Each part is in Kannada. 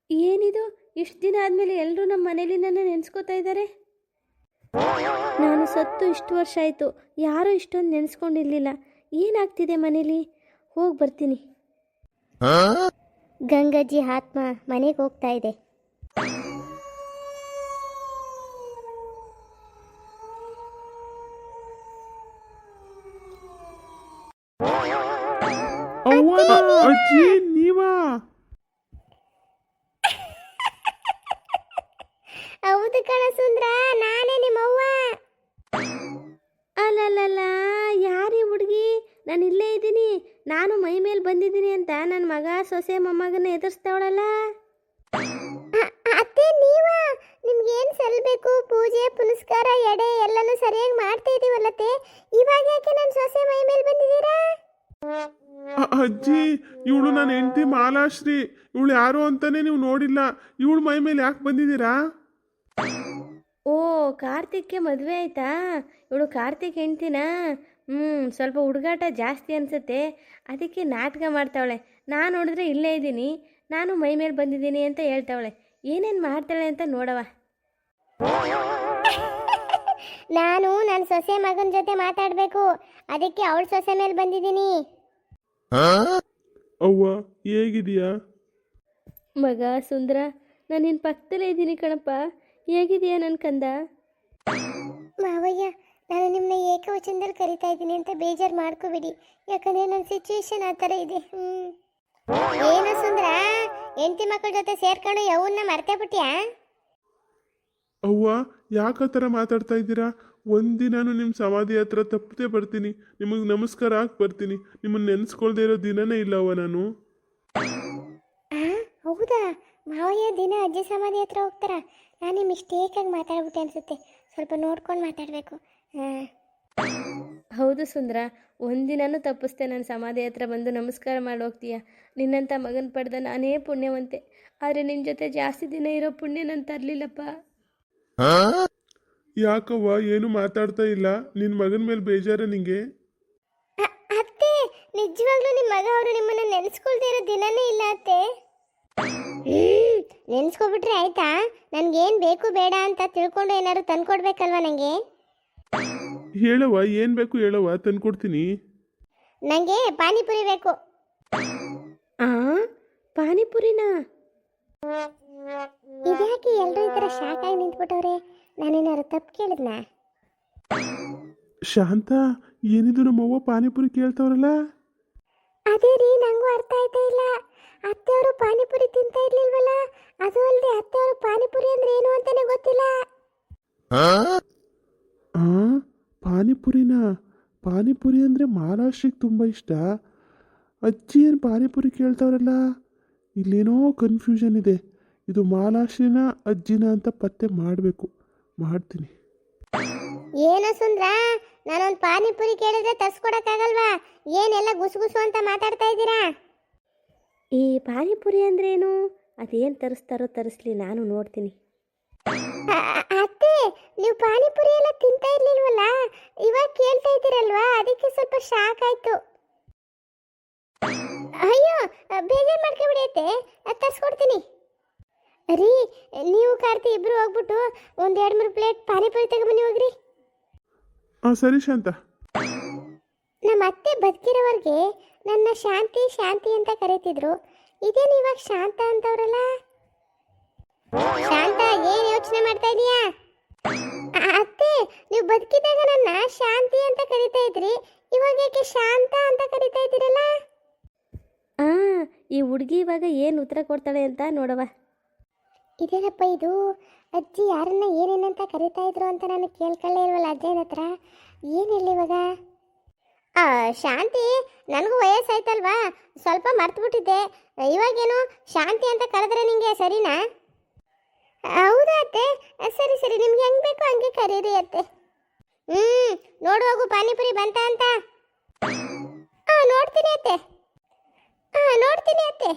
ಏನಿದು, ಇಷ್ಟು ದಿನ ಆದಮೇಲೆ ಎಲ್ಲರೂ ನಮ್ಮ ಮನೇಲಿ ನನ್ನ ನೆನೆಸ್ಕೋತಾ ಇದ್ದಾರೆ. ನಾನು ಸತ್ತು ಇಷ್ಟು ವರ್ಷ ಆಯಿತು, ಯಾರೂ ಇಷ್ಟೊಂದು ನೆನೆಸ್ಕೊಂಡಿರಲಿಲ್ಲ. ಏನಾಗ್ತಿದೆ ಮನೇಲಿ? ಹೋಗಿ ಬರ್ತೀನಿ. ಗಂಗಜ್ಜಿ ಆತ್ಮ ಮನೆಗೆ ಹೋಗ್ತಾ ಇದೆ. ಅಜ್ಜಿ ನೀವಾ? ಹೌದು ಕಣ ಸುಂದ್ರ, ನಾನೇ ನಿಮ್ಮವ್ವ. ಅಲ್ಲಲ್ಲ, ಯಾರೀ ಹುಡುಗಿ? ನಾನು ಇಲ್ಲೇ ಇದ್ದೀನಿ, ನಾನು ಮೈ ಮೇಲೆ ಬಂದಿದ್ದೀನಿ ಅಂತ ನನ್ನ ಮಗ ಸೊಸೆ ಮೊಮ್ಮಗನ ಎದುರಿಸ್ತಾವಳಲ್ಲ. ಅತ್ತೆ ನೀವಾ? ನಿಮ್ಗೇನು ಸಲ್ಲಬೇಕು? ಪೂಜೆ ಪುನಸ್ಕಾರ ಎಡೆ ಎಲ್ಲನೂ ಸರಿಯಾಗಿ ಮಾಡ್ತಾ ಇದೀವಲ್ಲತ್ತೆ, ಇವಾಗ ಯಾಕೆ ನನ್ನ ಸೊಸೆ ಮೈ ಮೇಲೆ ಬಂದಿದ್ದೀರಾ? ಅಜ್ಜಿ, ಇವಳು ನನ್ನ ಹೆಂಡತಿ ಮಾಲಾಶ್ರೀ. ಇವಳು ಯಾರು ಅಂತಾನೆ ನೀವು ನೋಡಿಲ್ಲ. ಇವಳು ಮೈ ಮೇಲೆ ಯಾಕೆ ಬಂದಿದ್ದೀರಾ? ಓ, ಕಾರ್ತಿಕ್ಗೆ ಮದುವೆ ಆಯ್ತಾ? ಇವಳು ಕಾರ್ತಿಕ್ ಹೆಂಡ್ತಿನಾ? ಸ್ವಲ್ಪ ಹುಡುಗಾಟ ಜಾಸ್ತಿ ಅನ್ಸುತ್ತೆ, ಅದಕ್ಕೆ ನಾಟಕ ಮಾಡ್ತಾವಳೆ. ನಾನು ನೋಡಿದ್ರೆ ಇಲ್ಲೇ ಇದ್ದೀನಿ, ನಾನು ಮೈ ಮೇಲೆ ಬಂದಿದ್ದೀನಿ ಅಂತ ಹೇಳ್ತಾವಳೆ. ಏನೇನು ಮಾಡ್ತಾಳೆ ಅಂತ ನೋಡವ. ನಾನು ನನ್ನ ಸೊಸೆ ಮಗನ ಜೊತೆ ಮಾತಾಡಬೇಕು, ಅದಕ್ಕೆ ಅವಳ ಸೊಸೆ ಮೇಲೆ ಬಂದಿದ್ದೀನಿ. ಅವ್ವ ಹೇಗಿದೆಯಾ? ಮಗ ಸುಂದರ, ನಾನು ನಿನ್ನ ಪಕ್ಕದಲ್ಲೇ ಇದ್ದೀನಿ ಕಣಪ್ಪ. ಹೇಗಿದೆಯಾ ನನ್ನ ಕಂದ? ಮಾವಯ್ಯ, ನಾನು ನಿಮ್ಮನ್ನ ಏಕವಚನದಲ್ಲಿ ಕರಿತಾ ಇದ್ದೀನಿ ಅಂತ ಬೇಜಾರು ಮಾಡ್ಕೋಬೇಡಿ, ಯಾಕಂದರೆ ನನ್ನ ಸಿಚುವೇಶನ್ ಆ ಥರ ಇದೆ. ಏನು ಸುಂದರ, ಹೆಂಡತಿ ಮಕ್ಕಳ ಜೊತೆ ಸೇರ್ಕೊಂಡು ಯಾವನ್ನ ಮರ್ತೇ ಬಿಟ್ಯಾ? ಅವ್ವ ಯಾಕೆ ಆ ಥರ ಮಾತಾಡ್ತಾ ಇದ್ದೀರಾ? ಒಂದಿನಾನು ನಿಮ್ಮ ಸಮಾಧಿ ಹತ್ರ ತಪ್ಪದೆ ಬರ್ತೀನಿ, ನಿಮಗೆ ನಮಸ್ಕಾರ ಹಾಕಿ ಬರ್ತೀನಿ. ನಿಮ್ಮನ್ನು ನೆನೆಸ್ಕೊಳ್ದೇ ಇರೋ ದಿನನೇ ಇಲ್ಲ ಅವ್ವ ನಾನು. ಹೌದಾ? ಮಾವಯ್ಯ ದಿನ ಅಜ್ಜಿ ಸಮಾಧಿ ಹತ್ರ ಹೋಗ್ತಾರ? ನಾನು ಮಿಸ್ಟೇಕಾಗಿ ಮಾತಾಡ್ಬಿಟ್ಟೆ ಅನಿಸುತ್ತೆ, ಸ್ವಲ್ಪ ನೋಡ್ಕೊಂಡು ಮಾತಾಡಬೇಕು. ಹೌದು ಸುಂದರ, ಒಂದಿನೂ ತಪ್ಪಿಸ್ತೆ ನನ್ನ ಸಮಾಧಿ ಹತ್ರ ಬಂದು ನಮಸ್ಕಾರ ಮಾಡಿ ಹೋಗ್ತೀಯ. ನಿನ್ನಂಥ ಮಗನ ಪಡೆದ ನಾನೇ ಪುಣ್ಯವಂತೆ, ಆದರೆ ನಿನ್ನ ಜೊತೆ ಜಾಸ್ತಿ ದಿನ ಇರೋ ಪುಣ್ಯ ನಾನು ತರಲಿಲ್ಲಪ್ಪ. ಯಾಕವ್ವ ಏನು ಮಾತಾಡ್ತಾ ಇಲ್ಲ? ನಿನ್ನ ಮಗನ ಮೇಲೆ ಬೇಜಾರ ನಿಂಗೆ? ಅತ್ತೆ, ನಿಜವಾಗ್ಲೂ ನಿಮ್ಮ ಮಗ ಅವರು ನಿಮ್ಮನ್ನು ನೆನೆಸ್ಕೊಳ್ದೇ ಇರೋ ದಿನನೇ ಇಲ್ಲ ಅತ್ತೆ. ನೆನೆಸ್ಕೊಬಿಟ್ರೆ ಆಯ್ತಾ? ನನಗೇನು ಬೇಕು ಬೇಡ ಅಂತ ತಿಳ್ಕೊಂಡು ಏನಾದ್ರು ತಂದ್ಕೊಡ್ಬೇಕಲ್ವ ನನಗೆ? ಹೇಳವ್ವ, ಏನು ಬೇಕು ಹೇಳವ್ವ, ತಂದ್ಕೊಡ್ತೀನಿ. ನನಗೆ ಪಾನಿಪುರಿ ಬೇಕು. ಪಾನಿಪುರಿನಾ? ಇದ್ಯಾಕೆ ಎಲ್ಲರೂ ಈ ಥರ ಶಾಕ್ ಆಗಿ ನಿಂತ್ಬಿಟ್ಟವ್ರೆ? ನಾನೇನಾದ್ರು ತಪ್ಪು ಕೇಳಿದ್ನಾ? ಶಾಂತ, ಏನಿದು ನಮ್ಮವ್ವ ಪಾನಿಪುರಿ ಕೇಳ್ತಾವ್ರಲ್ಲ? ಅದೇ ರೀ, ನನಗೂ ಅರ್ಥ ಆಯ್ತಾ ಇಲ್ಲ. ಅತ್ತೆಯವರು ಪಾನಿಪುರಿ ತಿಂತಾ ಇರ್ಲಿಲ್ವಲ್ಲ, ಅದು ಅಲ್ಲದೆ ಅತ್ತೆಯವರು ಪಾನಿಪುರಿ ಅಂದ್ರೆ ಏನು ಅಂತಾನೆ ಗೊತ್ತಿಲ್ಲ. ಪಾನಿಪುರಿನಾ? ಪಾನಿಪುರಿ ಅಂದರೆ ಮಹಾರಾಷ್ಟ್ರಿಗೆ ತುಂಬ ಇಷ್ಟ. ಅಜ್ಜಿ ಏನು ಪಾನಿಪುರಿ ಕೇಳ್ತಾವ್ರಲ್ಲ? ಇಲ್ಲೇನೋ ಕನ್ಫ್ಯೂಷನ್ ಇದೆ. ಇದು ಮಹಾರಾಷ್ಟ್ರಿನ ಅಜ್ಜಿನ ಅಂತ ಪತ್ತೆ ಮಾಡಬೇಕು, ಮಾಡ್ತೀನಿ. ಏನೋ ಸುಂದ್ರ, ನಾನೊಂದು ಪಾನಿಪುರಿ ಕೇಳಿದ್ರೆ ತರ್ಸ್ಕೊಡಕ್ಕಾಗಲ್ವಾ? ಏನೆಲ್ಲ ಗುಸುಗುಸು ಅಂತ ಮಾತಾಡ್ತಾ ಇದ್ದೀರಾ? ಈ ಪಾನಿಪುರಿ ಅಂದ್ರೇನು? ಅದೇನು ತರಿಸ್ತಾರೋ ತರಿಸ್ಲಿ, ನಾನು ನೋಡ್ತೀನಿ. ಅತ್ತೆ, ನೀವು ಪಾನಿಪುರಿ ಎಲ್ಲ ತಿಂತಾ ಇರ್ಲಿಲ್ವಲ್ಲ, ಇವಾಗ ಕೇಳ್ತಾ ಇದ್ದೀರಲ್ವಾ, ಅದಕ್ಕೆ ಸ್ವಲ್ಪ ಶಾಕ್ ಆಯ್ತು. ಅಯ್ಯೋ, ಬೇಜಾರು ಮಾಡ್ಕೊಬಿಡಿ ಅತ್ತೆ, ತರಿಸ್ಕೊಡ್ತೀನಿ. ರೀ, ನೀವು ಕಾರ್ತಿ ಇಬ್ರು ಹೋಗ್ಬಿಟ್ಟು ಒಂದು 2-3 ಪ್ಲೇಟ್ ಪಾನಿಪುರಿ ತಗೊಂಬನ್ನಿ ಹೋಗ್ರಿ. ಸರಿ ಶಾಂತ. ನಮ್ಮ ಅತ್ತೆ ಬದುಕಿರೋವರೆಗೆ ನನ್ನ ಶಾಂತಿ ಶಾಂತಿ ಅಂತ ಕರೀತಿದ್ರು, ಇದೇನು ಇವಾಗ ಶಾಂತ ಅಂತವ್ರಲ್ಲ? ಶಾಂತ, ಏನು ಯೋಚನೆ ಮಾಡ್ತಾ ಇದೀಯಾ? ಅತ್ತೆ, ನೀವು ಬದುಕಿದಾಗ ನನ್ನ ಶಾಂತಿ ಅಂತ ಕರಿತಾ ಇದ್ರಿ, ಇವಾಗ ಯಾಕೆ ಶಾಂತ ಅಂತ ಕರಿತಾ ಇದ್ದೀರಲ್ಲ? ಈ ಹುಡುಗಿ ಇವಾಗ ಏನು ಉತ್ತರ ಕೊಡ್ತಾಳೆ ಅಂತ ನೋಡವ. ಇದೇನಪ್ಪ ಇದು? ಅಜ್ಜಿ ಯಾರನ್ನ ಏನೇನಂತ ಕರಿತಾ ಇದ್ರು ಅಂತ ನಾನು ಕೇಳ್ಕೊಳ್ಳೇ ಇಲ್ವಲ್ಲ ಅಜ್ಜನ ಹತ್ರ. ಏನಿಲ್ಲ ಇವಾಗ? ಶಾಂತಿ, ನನಗೂ ವಯಸ್ಸಾಯ್ತಲ್ವಾ, ಸ್ವಲ್ಪ ಮರ್ತುಬಿಟ್ಟಿದ್ದೆ. ಇವಾಗೇನು ಶಾಂತಿ ಅಂತ ಕರೆದ್ರೆ ನಿಂಗೆ ಸರಿನಾ? ಹೌದಾ ಅತ್ತೆ? ಸರಿ ಸರಿ, ನಿಮ್ಗೆ ಹೆಂಗೆ ಬೇಕೋ ಹಂಗೆ ಕರೀರಿ ಅತ್ತೆ. ನೋಡುವಾಗು ಪಾನಿಪುರಿ ಬಂತ ಅಂತ. ನೋಡ್ತೀನಿ ಅತ್ತೆ. ನೋಡ್ತೀನಿ ಅತ್ತೆ.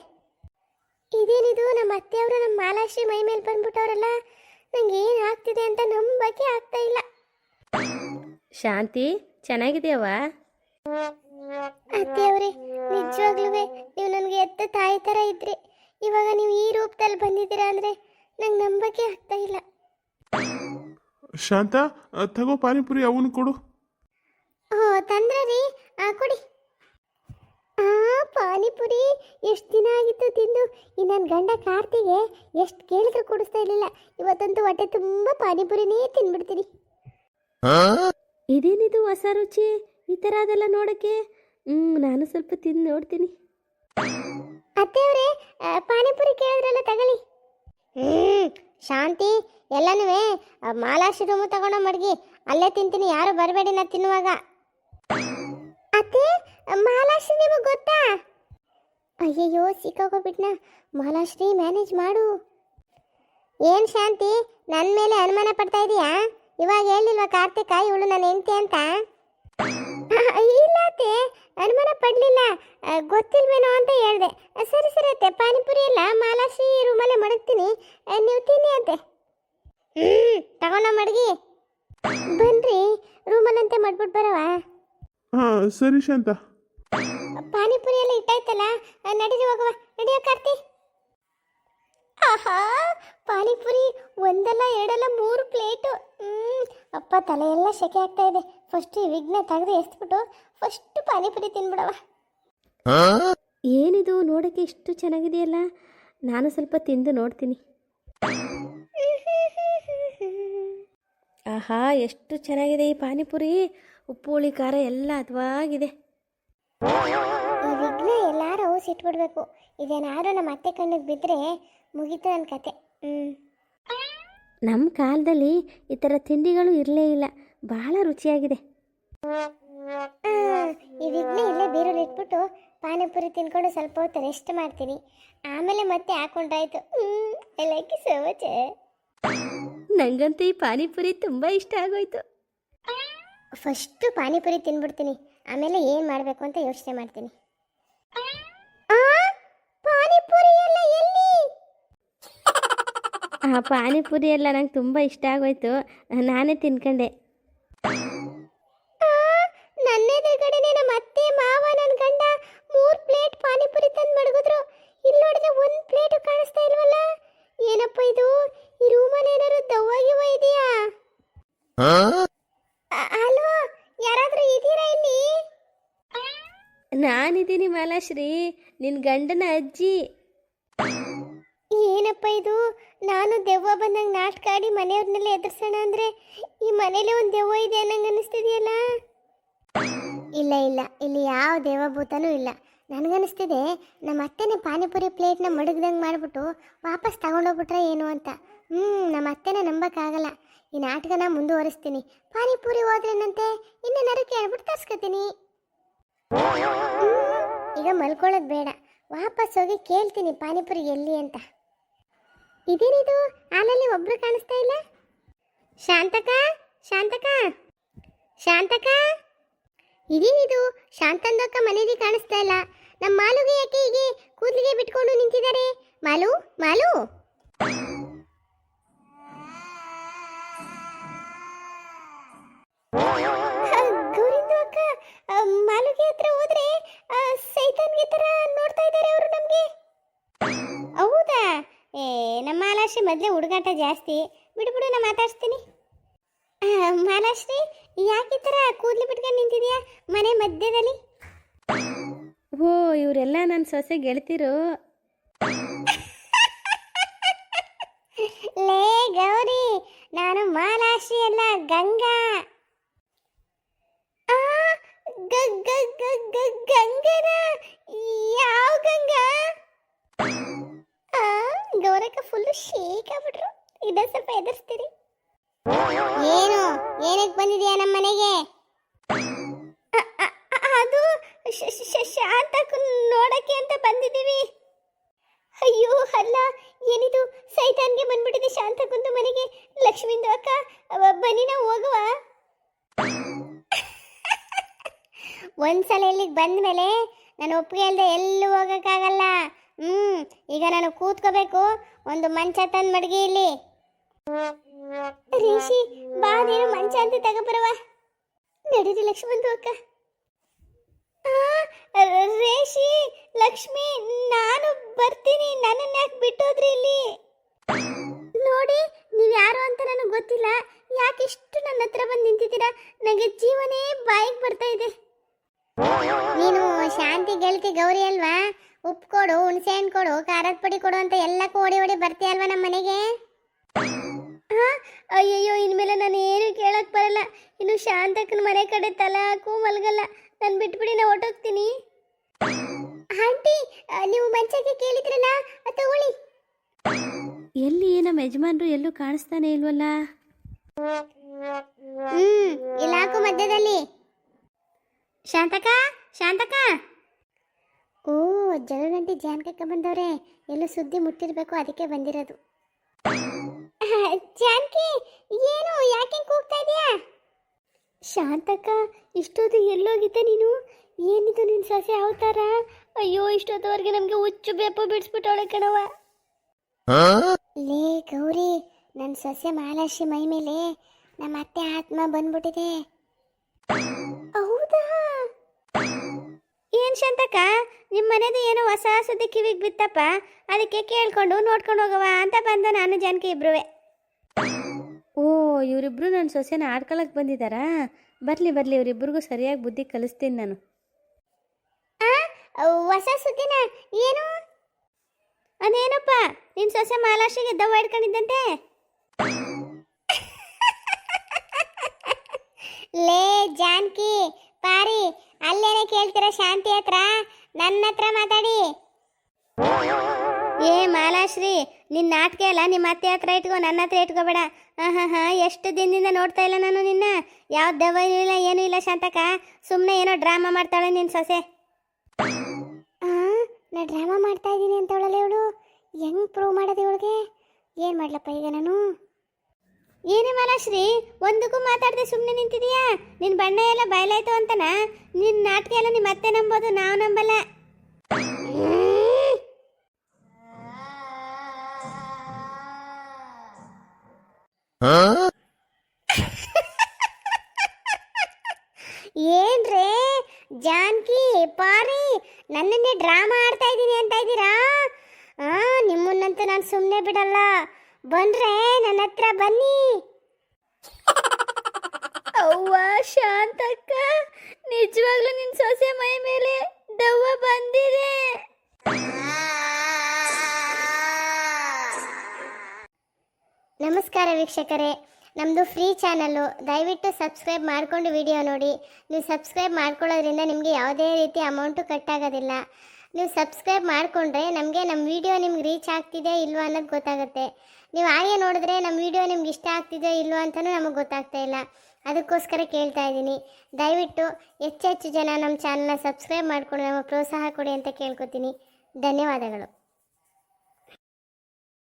ಇದೇನಿದು, ನಮ್ಮ ಅತ್ತೆಯವರು ನಮ್ಮ ಮಾಲಾಶ್ರೀ ಮೈ ಮೇಲೆ ಬಂದ್ಬಿಟ್ಟವ್ರಲ್ಲ, ನಂಗೆ ಏನು ಆಗ್ತಿದೆ ಅಂತ ನಂಬಕ್ಕೆ ಆಗ್ತಾ ಇಲ್ಲ. ಶಾಂತಿ, ಚೆನ್ನಾಗಿದೆಯವ್ವ? ಅತ್ತೆಯವರೇ, ನಿಜವಾಗ್ಲೂ ನೀವು ಶಾಂತ, ತಗೋ ಪಾನಿಪುರಿ ಅವನು ಕೊಡು. ಓ ತಂದ್ರ ರೀ, ಕೊಡಿ. ಪಾನಿಪುರಿ ಎಷ್ಟು ದಿನ ಆಗಿತ್ತು ತಿಂದು. ಈ ನನ್ನ ಗಂಡ ಕಾರ್ತಿಗೆ ಎಷ್ಟು ಕೇಳಿದ್ರು ಕೊಡಿಸ್ತಾ ಇರಲಿಲ್ಲ. ಇವತ್ತಂತೂ ಹೊಟ್ಟೆ ತುಂಬ ಪಾನಿಪುರಿನೇ ತಿನ್ಬಿಡ್ತೀನಿ. ಇದೇನಿದು ಹೊಸ ರುಚಿ, ಈ ಥರ ಅದೆಲ್ಲ ನೋಡೋಕ್ಕೆ. ನಾನು ಸ್ವಲ್ಪ ತಿಂದು ನೋಡ್ತೀನಿ. ಅತ್ತೆಯವರೇ, ಪಾನಿಪುರಿ ಕೇಳಿದ್ರಲ್ಲ, ತಗೊಳ್ಳಿ. ಶಾಂತಿ, ಎಲ್ಲನೂ ಮಾಲಾಶ್ರೀ ರೂಮು ತಗೊಂಡು ಮಡಗಿ, ಅಲ್ಲೇ ತಿಂತೀನಿ, ಯಾರು ಬರಬೇಡಿ ನಾ ತಿನ್ನುವಾಗ. ಅತ್ತೆ, ಮಾಲಾಶ್ರೀ ನಿಮಗೆ ಗೊತ್ತಾ? ಅಯ್ಯಯ್ಯೋ, ಸಿಕ್ಕಾಗೋಗ್ಬಿಟ್ನ. ಮಾಲಾಶ್ರೀ, ಮ್ಯಾನೇಜ್ ಮಾಡು. ಏನು ಶಾಂತಿ, ನನ್ನ ಮೇಲೆ ಅನುಮಾನ ಪಡ್ತಾ ಇದೀಯಾ? ಇವಾಗ ಹೇಳಿಲ್ವಾ ಕಾರ್ತಿಕ ಇವಳು ನನ್ನ ಹೆಂಡತಿ ಅಂತ? ಇಲ್ಲ ಅತ್ತೆ, ಅನುಮಾನ ಪಡಲಿಲ್ಲ, ಗೊತ್ತಿಲ್ವೇನೋ ಅಂತ ಹೇಳಿದೆ. ಸರಿ ಸರಿ ಅತ್ತೆ, ಪಾನಿಪುರಿ ಎಲ್ಲ ಮಾಲಾಶ್ರೀ ರೂಮಲ್ಲೇ ಮಡಗ್ತೀನಿ, ನೀವು ತಿನ್ನಿ ಅತ್ತೆ. ತಗೊಂಡ ಮಡಗಿ ಬನ್ರಿ, ರೂಮಲ್ಲಂತೆ ಮಾಡ್ಬಿಟ್ಟು ಬರವ. ಹಾಂ ಸರಿ ಶಾಂತ. ಪಾನಿಪುರಿ ಎಲ್ಲ ಇಟ್ಟಾಯ್ತಲ್ಲ, ನಡೀರಿ ಹೋಗುವ. ನಡಿಯೋ ಕಾರ್ತಿ. ಆಹಾ, ಪಾನಿಪುರಿ ಒಂದಲ್ಲ ಎರಡಲ್ಲ 3 ಪ್ಲೇಟು. ಅಪ್ಪ, ತಲೆ ಎಲ್ಲ ಸೆಕೆ ಆಗ್ತಾ ಇದೆ. ಫಸ್ಟ್ ಈ ವಿಘ್ನ ತೆಗೆದು ಎಸ್ಬಿಟ್ಟು ಫಸ್ಟ್ ಪಾನಿಪುರಿ ತಿನ್ಬಿಡವ. ಏನಿದು ನೋಡೋಕ್ಕೆ ಇಷ್ಟು ಚೆನ್ನಾಗಿದೆಯಲ್ಲ, ನಾನು ಸ್ವಲ್ಪ ತಿಂದು ನೋಡ್ತೀನಿ. ಆಹಾ, ಎಷ್ಟು ಚೆನ್ನಾಗಿದೆ ಈ ಪಾನಿಪುರಿ. ಉಪ್ಪು ಹುಳಿ ಖಾರ ಎಲ್ಲ ಹದವಾಗಿದೆ. ಈ ವಿಘ್ನ ಎಲ್ಲಾರು ಸಿಟ್ಬಿಡ್ಬೇಕು. ಇದೇನಾದ್ರು ನಮ್ಮ ಅತ್ತೆ ಕಣ್ಣಿಗೆ ಬಿದ್ದರೆ ಮುಗೀತು ನನ್ನ ಕತೆ. ನಮ್ಮ ಕಾಲದಲ್ಲಿ ಈ ಥರ ತಿಂಡಿಗಳು ಇರಲೇ ಇಲ್ಲ, ಭಾಳ ರುಚಿಯಾಗಿದೆ. ಈ ವಿಘ್ನ ಇಲ್ಲೇ ಬೀರಲ್ಲಿ ಇಟ್ಬಿಟ್ಟು ಪಾನಿಪುರಿ ತಿನ್ಕೊಂಡು ಸ್ವಲ್ಪ ಹೊತ್ತು ರೆಸ್ಟ್ ಮಾಡ್ತೀನಿ, ಆಮೇಲೆ ಮತ್ತೆ ಹಾಕೊಂಡ್ರಾಯ್ತು. Like so much. ನಂಗಂತೂ ಈ ಪಾನಿಪುರಿ ತುಂಬ ಇಷ್ಟ ಆಗೋಯ್ತು. ಫಸ್ಟು ಪಾನಿಪುರಿ ತಿನ್ಬಿಡ್ತೀನಿ, ಆಮೇಲೆ ಏನು ಮಾಡಬೇಕು ಅಂತ ಯೋಚನೆ ಮಾಡ್ತೀನಿ. ಪಾನಿಪುರಿ ಎಲ್ಲ ಎಲ್ಲಿ? ಆ ಪಾನಿಪುರಿ ಎಲ್ಲ ನಂಗೆ ತುಂಬ ಇಷ್ಟ ಆಗೋಯ್ತು, ನಾನೇ ತಿನ್ಕೊಂಡೆ. ನನ್ನೆದುರುಗಡೆನೆ ನಮ್ಮ ಅತ್ತೆ ಮಾವ ನನ್ನ ಗಂಡ 3 ಪ್ಲೇಟ್ ಪಾನಿಪುರಿ ತಂದು ಮಡಗಿದ್ರು. ಇಲ್ಲಿ ನೋಡಿದ್ರೆ 1 ಪ್ಲೇಟು ಕಾಣಿಸ್ತಾ ಇಲ್ವಲ್ಲ. ಏನಪ್ಪ ಇದು, ಈ ರೂಮಲ್ಲಿ ಏನಾದ್ರು ದವ್ವಾಗಿವ ಇದೆಯಾ? ಹಲೋ, ಯಾರಾದರೂ ಇದ್ದೀರಾ ಇಲ್ಲಿ? ನಾನಿದ್ದೀನಿ ಮಾಲಾಶ್ರೀ, ನಿನ್ನ ಗಂಡನ ಅಜ್ಜಿ. ಏನಪ್ಪ ಇದು, ನಾನು ದೆವ್ವ ಬಂದಂಗೆ ನಾಟಕ ಆಡಿ ಮನೆಯವ್ರನ್ನೆಲ್ಲ ಎದುರಿಸೋಣ ಅಂದರೆ ಈ ಮನೇಲಿ ಒಂದು ದೆವ್ವ ಇದೆ ಅನ್ನಂಗೆ ಅನ್ನಿಸ್ತಿದೆಯಲ್ಲ. ಇಲ್ಲ ಇಲ್ಲ, ಇಲ್ಲಿ ಯಾವ ದೇವಭೂತನೂ ಇಲ್ಲ. ನನಗನ್ನಿಸ್ತಿದೆ ನಮ್ಮ ಅತ್ತೆನೇ ಪಾನಿಪುರಿ ಪ್ಲೇಟ್ನ ಮಡಗ್ದಂಗೆ ಮಾಡಿಬಿಟ್ಟು ವಾಪಸ್ ತಗೊಂಡೋಗ್ಬಿಟ್ರೆ ಏನು ಅಂತ. ನಮ್ಮ ಅತ್ತೆನ ನಂಬಕ್ಕಾಗಲ್ಲ. ಈ ನಾಟಕನ ಮುಂದುವರಿಸ್ತೀನಿ. ಪಾನಿಪುರಿ ಹೋದ್ರೇನಂತೆ, ಇನ್ನೇನಾರು ಕೇಳ್ಬಿಟ್ಟು ತರ್ಸ್ಕೊತೀನಿ. ಈಗ ಮಲ್ಕೊಳ್ಳೋದು ಬೇಡ, ವಾಪಸ್ ಹೋಗಿ ಕೇಳ್ತೀನಿ ಪಾನಿಪುರಿ ಎಲ್ಲಿ ಅಂತ. ಇದೇನಿದು, ಹಾಲಲ್ಲಿ ಒಬ್ರು ಕಾಣಿಸ್ತಾ ಇಲ್ಲ. ಶಾಂತಕ, ಶಾಂತಕ, ಶಾಂತಕ, ಇದೇನಿದು, ಶಾಂತಂದಕ್ಕ ಮನೇಲಿ ಕಾಣಿಸ್ತಾ ಇಲ್ಲ. ನಮ್ಮ ಮಾಲುಗೆ ಯಾಕೆ ಹೀಗೆ ಕೂದಲಿಗೆ ಬಿಟ್ಕೊಂಡು ನಿಂತಿದ್ದಾರೆ? ಮಾಲು, ಮಾಲು. ಗೌರಿಂದು ಅಕ್ಕ, ಮಾಲುಗೆ ಹತ್ರ ಹೋದ್ರೆ ಸೈತಾನ್ಗೆ ತರ ನೋಡ್ತಾ ಇದ್ದಾರೆ ಅವರು ನಮ್ಗೆ. ಹೌದಾ? ನಮ್ಮ ಮಾಲಾಶ್ರೀ ಮೊದಲೇ ಹುಡುಗಾಟ ಜಾಸ್ತಿ. ಬಿಡು, ನಾ ಮಾತಾಡ್ಸ್ತೀನಿ. ಮಾಲಾಶ್ರೀ, ಯಾಕೆ ಈ ಥರ ಕೂದಲು ಬಿಟ್ಕೊಂಡು ನಿಂತಿದ್ಯಾ ಮನೆ ಮಧ್ಯದಲ್ಲಿ? ಓ, ಇವರೆಲ್ಲ ನನ್ನ ಸೊಸೆ ಗೆಳತಿರು. ಲೇ ಗೌರಿ, ನಾನು ಮಾಲಾಶ್ರೀ ಅಲ್ಲ, ಗಂಗಾ. ಗಂಗನ? ಯಾವ ಗಂಗಾ? ಗೌರಕ್ಕ ಫುಲ್ಲು ಶೇಕ್ ಆಗ್ಬಿಟ್ರು. ಇದ ಸ್ವಲ್ಪ ಎದುರಿಸ್ತೀರಿ. ಏನು, ಏನಕ್ಕೆ ಬಂದಿದ್ಯಾ ನಮ್ಮ ಮನೆಗೆ? ಅದು ಶಾಂತಕ್ಕ ನೋಡಕ್ಕೆ ಅಂತ ಬಂದಿದ್ದೀವಿ. ಅಯ್ಯೋ ಅಲ್ಲ, ಏನಿದು ಸೈತಾನ್ಗೆ ಬಂದ್ಬಿಟ್ಟಿದೆ ಶಾಂತಕ್ಕಂದು ಮನೆಗೆ. ಲಕ್ಷ್ಮಿಂದು ಅಕ್ಕ, ಬನ್ನಿ ನಾವು ಹೋಗುವ. ಒಂದ್ಸಲ ಇಲ್ಲಿಗೆ ಬಂದ್ಮೇಲೆ ನಾನು ಒಪ್ಪಿಗೆ ಅಲ್ಲದೆ ಎಲ್ಲೂ ಹೋಗೋಕ್ಕಾಗಲ್ಲ. ಈಗ ನಾನು ಕೂತ್ಕೋಬೇಕು. ಒಂದು ಮಂಚ ತಂದು ಮಡಗಿ ಇಲ್ಲಿ. ರೇಷಿ, ಬಾ, ನೀನು ಮಂಚ ಅಂತ ತಗೋಬರವ. ನಡೀರಿ ಲಕ್ಷ್ಮಂದು ಅಕ್ಕ. ರೇಷಿ, ಲಕ್ಷ್ಮಿ, ನಾನು ಬರ್ತೀನಿ. ನನ್ನನ್ನು ಯಾಕೆ ಬಿಟ್ಟೋದ್ರಿ ಇಲ್ಲಿ? ನೋಡಿ, ನೀವು ಯಾರು ಅಂತ ನನಗೆ ಗೊತ್ತಿಲ್ಲ. ಯಾಕಿಷ್ಟು ನನ್ನ ಹತ್ರ ಬಂದು ನಿಂತಿದ್ದೀರಾ? ನನಗೆ ಜೀವನೇ ಬಾಯಿಗೆ ಬರ್ತಾ ಇದೆ. ನೀನು ಶಾಂತಿ ಗೆಳತಿ ಗೌರಿ ಅಲ್ವಾ? ಉಪ್ಪು ಕೊಡು, ಹುಣಸೆ ಹಣ್ಣು ಕೊಡು, ಖಾರದ ಪುಡಿ ಕೊಡು ಅಂತ ಎಲ್ಲಕ್ಕೂ ಓಡಿ ಓಡಿ ಬರ್ತೀಯ ಅಲ್ವಾ ನಮ್ಮ ಮನೆಗೆ? ಅಯ್ಯಯ್ಯೋ, ಇನ್ಮೇಲೆ ನಾನು ಏನು ಕೇಳಕ್ ಬರಲ್ಲ. ಇನ್ನು ಶಾಂತಕ್ಕನ ಮನೆ ಕಡೆ ತಲೆ ಹಾಕು ಮಲಗಲ್ಲ. ನಾನು ಬಿಟ್ಬಿಡಿ, ನಾ ಹೊಟ್ಟೋಗ್ತೀನಿ. ಆಂಟಿ, ನೀವು ಮಂಚಕ್ಕೆ ಕೇಳಿದ್ರಲ್ಲ, ತಗೊಳ್ಳಿ. ಎಲ್ಲಿ ನಮ್ಮ ಯಜಮಾನ್ರು ಎಲ್ಲೂ ಕಾಣಿಸ್ತಾನೆ ಇಲ್ವಲ್ಲ? ಇಲ್ಲ ಹಾಕು ಮಧ್ಯದಲ್ಲಿ. ಶಾಂತಕ, ಶಾಂತಕ. ಓ, ಜಗಳಗಂಟಿ ಜಾನ್ಕಕ್ಕ ಬಂದವ್ರೆ. ಎಲ್ಲೂ ಸುದ್ದಿ ಮುಟ್ಟಿರ್ಬೇಕು, ಅದಕ್ಕೆ ಬಂದಿರೋದು. ಜಾನ್ಕಿ, ಏನು ಯಾಕೆ ಕೂಗ್ತಾ ಇದೀಯಾ? ಶಾಂತಕ್ಕ, ಇಷ್ಟೊತ್ತು ಎಲ್ಲೋಗಿದ್ದೆ ನೀನು? ಏನಿದು ನಿನ್ನ ಸೊಸೆ ಅವತಾರ? ಅಯ್ಯೋ, ಇಷ್ಟೊತ್ತವರೆಗೆ ನಮಗೆ ಹುಚ್ಚು ಬೆಪ್ಪು ಬಿಡಿಸ್ಬಿಟ್ಟವಳೆ ಕಣವ. ಲೇ ಗೌರಿ, ನನ್ನ ಸೊಸೆ ಮಹಾಲಕ್ಷ್ಮಿ ಮೈ ಮೇಲೆ ನಮ್ಮ ಅತ್ತೆ ಆತ್ಮ ಬಂದ್ಬಿಟ್ಟಿದೆ. ಹೌದಾ? ಏನ್ ಶಾಂತಕ್ಕ, ನಿಮ್ಮ ಮನೆದು ಏನೋ ಹೊಸ ಸುದ್ದಿ ಕಿವಿಗೆ ಬಿತ್ತಪ್ಪ, ಅದಕ್ಕೆ ಕೇಳ್ಕೊಂಡು ನೋಡ್ಕೊಂಡು ಹೋಗವ ಅಂತ ಬಂದ ನಾನು ಜಾನಕಿ ಇಬ್ರುವೆ. ಓ, ಇವರಿಬ್ರು ನನ್ನ ಸೊಸೆನ ಆಡ್ಕೊಳಕ್ಕೆ ಬಂದಿದ್ದಾರಾ? ಬರಲಿ ಬರಲಿ, ಇವರಿಬ್ರಿಗೂ ಸರಿಯಾಗಿ ಬುದ್ಧಿ ಕಲಿಸ್ತೀನಿ ನಾನು. ಹೊಸ ಸುದ್ದಿನ? ಏನು? ಅದೇನಪ್ಪ, ನಿನ್ನ ಸೊಸೆ ಮಹಾಲಕ್ಷ್ಮಿಗೆ ದವ್ವ ಹಿಡ್ಕೊಂಡಿದ್ದಂತೆ? ಲೇ ಜಾನಕಿ ಪಾರಿ, ಅಲ್ಲೇನೆ ಕೇಳ್ತೀರ ಶಾಂತಿ ಹತ್ರ? ನನ್ನ ಹತ್ರ ಮಾತಾಡಿ. ಏ ಮಾಲಾಶ್ರೀ, ನಿನ್ನ ನಾಟಕ ಅಲ್ಲ, ನಿಮ್ಮ ಅತ್ತೆ ಹತ್ರ ಇಟ್ಕೋ, ನನ್ನ ಹತ್ರ ಇಟ್ಕೋಬೇಡ. ಎಷ್ಟು ದಿನದಿಂದ ನೋಡ್ತಾ ಇಲ್ಲ ನಾನು ನಿನ್ನ. ಯಾವ ದೆವ್ವ ಇಲ್ಲ, ಏನೂ ಇಲ್ಲ ಶಾಂತಕ. ಸುಮ್ಮನೆ ಏನೋ ಡ್ರಾಮಾ ಮಾಡ್ತಾಳೆ ನಿನ್ನ ಸೊಸೆ. ನಾ ಡ್ರಾಮಾ ಮಾಡ್ತಾ ಇದ್ದೀನಿ ಅಂತ ಅವಳಲ್ಲ ಇವಳು. ಹೆಂಗೆ ಪ್ರೂವ್ ಮಾಡೋದು ಇವಳಿಗೆ? ಏನು ಮಾಡ್ಲಪ್ಪ ಈಗ ನಾನು? ಏನೇ ಮಾಲಾಶ್ರೀ, ಒಂದಕ್ಕೂ ಮಾತಾಡದೆ ಸುಮ್ಮನೆ ನಿಂತಿದೀಯಾ? ನಿನ್ನ ಬಣ್ಣ ಎಲ್ಲ ಬಯಲಾಯ್ತು ಅಂತನಾ? ನಿನ್ನ ನಾಟಕ ಎಲ್ಲ ನಿಮ್ಮ ಅತ್ತೆ ನಂಬೋದು, ನಾವು ನಂಬಲ್ಲ. ಏನ್ರೇ ಜಾನ್ಕಿ ಪಾರಿ, ನನ್ನನ್ನೇ ಡ್ರಾಮಾ ಆಡ್ತಾ ಇದ್ದೀನಿ ಅಂತ ಇದ್ದೀರಾ? ನಿಮ್ಮನ್ನಂತೂ ನಾನು ಸುಮ್ಮನೆ ಬಿಡಲ್ಲ. ಬಂದ್ರೆ ನನ್ನ ಹತ್ರ ಬನ್ನಿ. ಅವ್ವ ಶಾಂತಕ್ಕ, ನಿಜವಾಗ್ಲೂ ನಿನ್ನ ಸೊಸೆ ಮೈ ಮೇಲೆ ದವ್ವ ಬಂದಿದೆ. ನಮಸ್ಕಾರ ವೀಕ್ಷಕರೇ, ನಮ್ಮದು ಫ್ರೀ ಚಾನಲ್ಲು. ದಯವಿಟ್ಟು ಸಬ್ಸ್ಕ್ರೈಬ್ ಮಾಡಿಕೊಂಡು ವಿಡಿಯೋ ನೋಡಿ. ನೀವು ಸಬ್ಸ್ಕ್ರೈಬ್ ಮಾಡ್ಕೊಳ್ಳೋದ್ರಿಂದ ನಿಮಗೆ ಯಾವುದೇ ರೀತಿ ಅಮೌಂಟು ಕಟ್ಟಾಗೋದಿಲ್ಲ. ನೀವು ಸಬ್ಸ್ಕ್ರೈಬ್ ಮಾಡಿಕೊಂಡ್ರೆ ನಮಗೆ ನಮ್ಮ ವಿಡಿಯೋ ನಿಮ್ಗೆ ರೀಚ್ ಆಗ್ತಿದೆ ಇಲ್ವಾ ಅನ್ನೋದು ಗೊತ್ತಾಗುತ್ತೆ. ನೀವು ಹಾಗೆ ನೋಡಿದ್ರೆ ನಮ್ಮ ವಿಡಿಯೋ ನಿಮ್ಗೆ ಇಷ್ಟ ಆಗ್ತಿದೆಯೋ ಇಲ್ವೋ ಅಂತಲೂ ನಮಗೆ ಗೊತ್ತಾಗ್ತಾ ಇಲ್ಲ. ಅದಕ್ಕೋಸ್ಕರ ಕೇಳ್ತಾ ಇದ್ದೀನಿ, ದಯವಿಟ್ಟು ಹೆಚ್ಚೆಚ್ಚು ಜನ ನಮ್ಮ ಚಾನಲ್ನ ಸಬ್ಸ್ಕ್ರೈಬ್ ಮಾಡಿಕೊಂಡು ನಮಗೆ ಪ್ರೋತ್ಸಾಹ ಕೊಡಿ ಅಂತ ಕೇಳ್ಕೊತೀನಿ. ಧನ್ಯವಾದಗಳು.